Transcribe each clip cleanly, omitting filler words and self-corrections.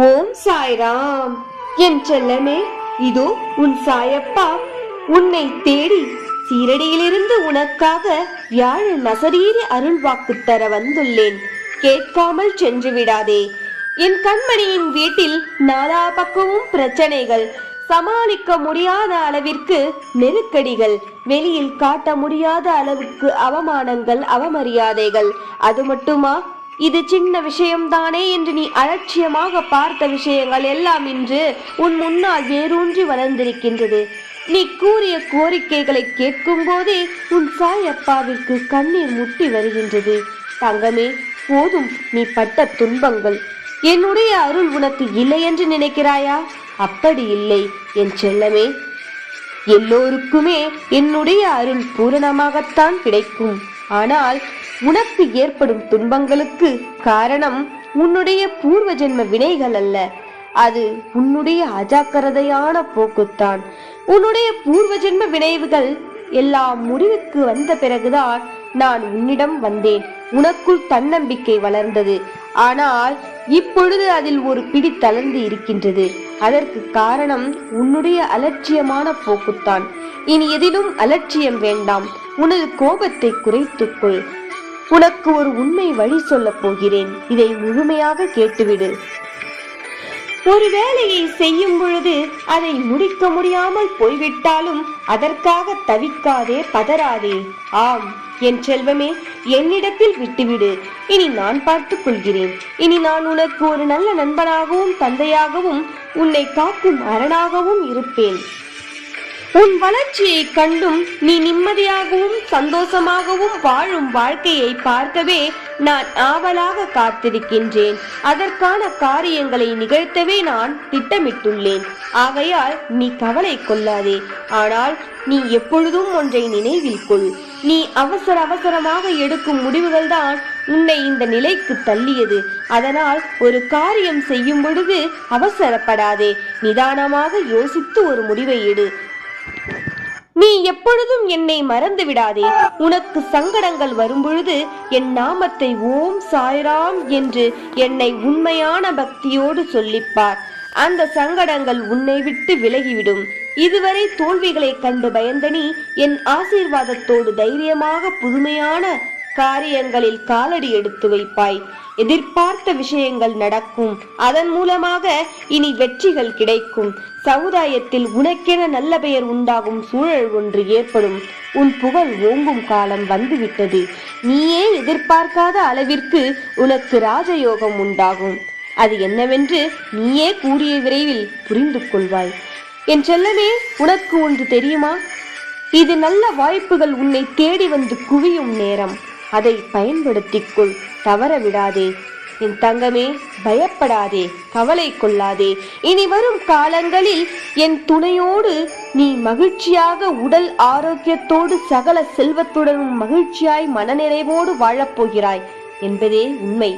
ஓம் சாய்ராம். என் செல்லமே, இதோ உன் சாயப்பா உன்னை தேடி சீரடியிலிருந்து உனக்காக வியாழ நசரீரி அருள் வாக்கு தர வந்துள்ளேன். கேட்காமல் சென்று விடாதே. என் கண்மணியின் வீட்டில் நாலா பக்கமும் பிரச்சனைகள், சமாளிக்க முடியாத அளவிற்கு நெருக்கடிகள், வெளியில் காட்ட முடியாத அளவுக்கு அவமானங்கள், அவமரியாதைகள். அது மட்டுமா, இது சின்ன விஷயம்தானே என்று நீ அலட்சியமாக பார்த்த விஷயங்கள் எல்லாம் இன்று உன் முன்னால் வேரூன்றி வளர்ந்திருக்கின்றது. நீ கூறிய கோரிக்கைகளை கேட்கும் போதே உன் சாயப்பாவிற்கு கண்ணீர் முட்டி வருகின்றது. தங்கமே, போதும் நீ பட்ட துன்பங்கள். என்னுடைய அருள் உனக்கு இல்லை என்று நினைக்கிறாயா? அப்படி இல்லை என் செல்லமே. எல்லோருக்குமே என்னுடைய அருள் பூரணமாகத்தான் கிடைக்கும். ஆனால் உனக்கு ஏற்படும் துன்பங்களுக்கு காரணம் உன்னுடைய பூர்வ ஜென்ம வினைகள் அல்ல, அது உன்னுடைய அஜாக்கிரதையான போக்குத்தான். உன்னுடைய பூர்வ ஜென்ம வினைவுகள் எல்லாம் முடிவுக்கு வந்த பிறகுதான் நான் உன்னிடம் வந்தேன். உனக்குள் தன்னம்பிக்கை வளர்ந்தது. ஆனால் இப்பொழுது அதில் ஒரு பிடி தளர்ந்து இருக்கின்றது. அதற்கு காரணம் உன்னுடைய அலட்சியமான போக்குத்தான். இனி எதிலும் அலட்சியம் வேண்டாம். உனது கோபத்தை குறைத்துக்கொள். உனக்கு ஒரு உண்மை வழி சொல்லப் போகிறேன். இதை முழுமையாக கேட்டுவிடு. ஒரு வேலையை செய்யும் பொழுது அதை முடிக்க முடியாமல் போய்விட்டாலும் அதற்காக தவிக்காதே, பதறாதே. ஆம் என் செல்வமே, என்னிடத்தில் விட்டுவிடு. இனி நான் பார்த்துக் கொள்கிறேன். இனி நான் உனக்கு ஒரு நல்ல நண்பனாகவும் தந்தையாகவும் உன்னை காக்கும் அரணாகவும் இருப்பேன். உன் வளர்ச்சியை கண்டும் நீ நிம்மதியாகவும் சந்தோஷமாகவும் வாழும் வாழ்க்கையை பார்க்கவே நான் ஆவலாக காத்திருக்கின்றேன். அதற்கான காரியங்களை நிகழ்த்தவே நான் திட்டமிட்டுள்ளேன். ஆகையால் நீ கவலை கொள்ளாதே. ஆனால் நீ எப்பொழுதும் ஒன்றை நினைவில் கொள். நீ அவசரமாக எடுக்கும் முடிவுகள் தான் உன்னை இந்த நிலைக்கு தள்ளியது. அதனால் ஒரு காரியம் செய்யும் பொழுது அவசரப்படாதே. நிதானமாக யோசித்து ஒரு முடிவை எடு. நீ எப்பொழுதும் என்னை மறந்து விடாதே. உனக்கு சங்கடங்கள் வரும்பொழுது என் நாமத்தை ஓம் சாய்ராம் என்று என்னை உண்மையான பக்தியோடு சொல்லிப்பார். அந்த சங்கடங்கள் உன்னை விட்டு விலகிவிடும். இதுவரை தோல்விகளை கண்டு பயந்த நீ என் ஆசீர்வாதத்தோடு தைரியமாக புதுமையான காரியங்களில் காலடி எடுத்து வைப்பாய். எதிர்பார்த்த விஷயங்கள் நடக்கும். அதன் மூலமாக இனி வெற்றிகள் கிடைக்கும். சமுதாயத்தில் உனக்கென நல்ல பெயர் உண்டாகும் சூழல் ஒன்று ஏற்படும். உன் புகழ் ஓங்கும் காலம் வந்துவிட்டது. நீயே எதிர்பார்க்காத அளவிற்கு உனக்கு ராஜயோகம் உண்டாகும். அது என்னவென்று நீயே கூடிய விரைவில் புரிந்து கொள்வாய். என் செல்லமே, உனக்கு ஒன்று தெரியுமா? இது நல்ல வாய்ப்புகள் உன்னை தேடி வந்து குவியும் நேரம். அதை பயன்படுத்திக் கொள். தவற விடாதே. என் தங்கமே, பயப்படாதே, கவலை கொள்ளாதே. இனி வரும் காலங்களில் என் துணையோடு நீ மகிழ்ச்சியாக, உடல் ஆரோக்கியத்தோடு, சகல செல்வத்துடனும் மகிழ்ச்சியாய் மனநிறைவோடு வாழப்போகிறாய் என்பதே உண்மை.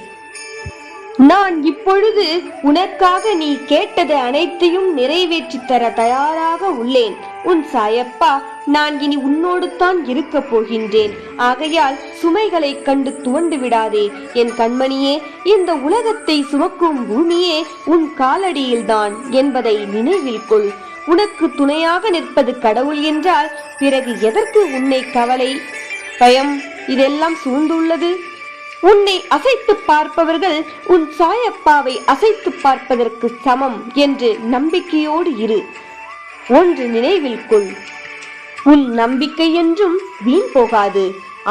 நான் இப்பொழுது உனக்காக நீ கேட்டது அனைத்தையும் நிறைவேற்றி தர தயாராக உள்ளேன். உன் சாயப்பா நான் இனி உன்னோடு தான் இருக்க போகின்றேன். ஆகையால் சுமைகளை கண்டு துவண்டு விடாதே என் கண்மணியே. இந்த உலகத்தை சுமக்கும் பூமியே உன் காலடியில்தான் என்பதை நினைவில் கொள். உனக்கு துணையாக நிற்பது கடவுள் என்றால் பிறகு எதற்கு உன்னை கவலை, பயம் இதெல்லாம் சூழ்ந்துள்ளது? உன்னை அசைத்து பார்ப்பவர்கள் உன் சாயப்பாவை அசைத்து பார்ப்பதற்கு சமம் என்று நம்பிக்கையோடு இரு. ஒன்று நினைவில் கொள், உன் நம்பிக்கை என்றும் வீண் போகாது.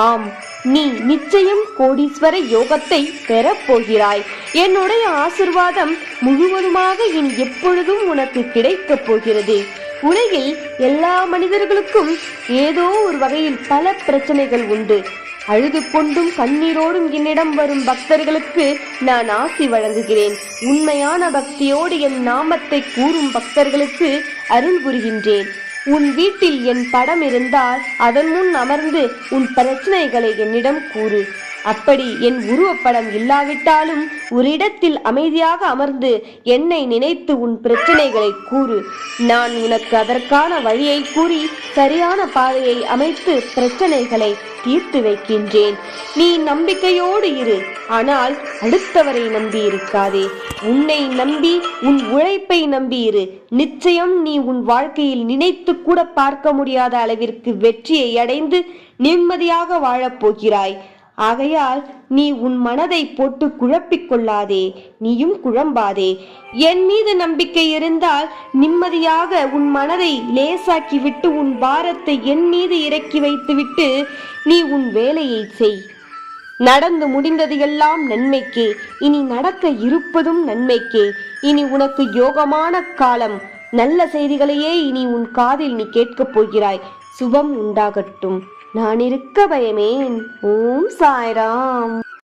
ஆம், நீ நிச்சயம் கோடீஸ்வர யோகத்தை பெறப்போகிறாய். என்னுடைய ஆசிர்வாதம் முழுவதுமாக இனி எப்பொழுதும் உனக்கு கிடைக்கப் போகிறது. உலகில் எல்லா மனிதர்களுக்கும் ஏதோ ஒரு வகையில் பல பிரச்சனைகள் உண்டு. அழுது கொண்டும் கண்ணீரோடும் என்னிடம் வரும் பக்தர்களுக்கு நான் ஆசி வழங்குகிறேன். உண்மையான பக்தியோடு என் நாமத்தை கூறும் பக்தர்களுக்கு அருள் புரிகின்றேன். உன் வீட்டில் என் படம் இருந்தால் அதன் முன் அமர்ந்து உன் பிரச்சனைகளை என்னிடம் கூறு. அப்படி என் உருவப்படம் இல்லாவிட்டாலும் ஒரு இடத்தில் அமைதியாக அமர்ந்து என்னை நினைத்து உன் பிரச்சனைகளை கூறு. நான் உனக்கு அதற்கான வழியை கூறி சரியான பாதையை அமைத்து பிரச்சனைகளை தீர்த்து வைக்கின்றேன். நீ நம்பிக்கையோடு இரு, ஆனால் அடுத்தவரை நம்பி இருக்காதே. உன்னை நம்பி உன் உழைப்பை நம்பி இரு. நிச்சயம் நீ உன் வாழ்க்கையில் நினைத்து கூட பார்க்க முடியாத அளவிற்கு வெற்றியை அடைந்து நிம்மதியாக வாழப்போகிறாய். ஆகையால் நீ உன் மனதை போட்டு குழப்பிக் கொள்ளாதே, நீயும் குழம்பாதே. என் மீது நம்பிக்கை இருந்தால் நிம்மதியாக உன் மனதை லேசாக்கி விட்டு உன் பாரத்தை என் மீது இறக்கி வைத்துவிட்டு நீ உன் வேலையை செய். நடந்து முடிந்தது எல்லாம் நன்மைக்கே, இனி நடக்க இருப்பதும் நன்மைக்கே. இனி உனக்கு யோகமான காலம். நல்ல செய்திகளையே இனி உன் காதில் நீ கேட்கப் போகிறாய். சுபம் உண்டாகட்டும். நான் இருக்க பயமேன். ஓம் சாய்ராம்.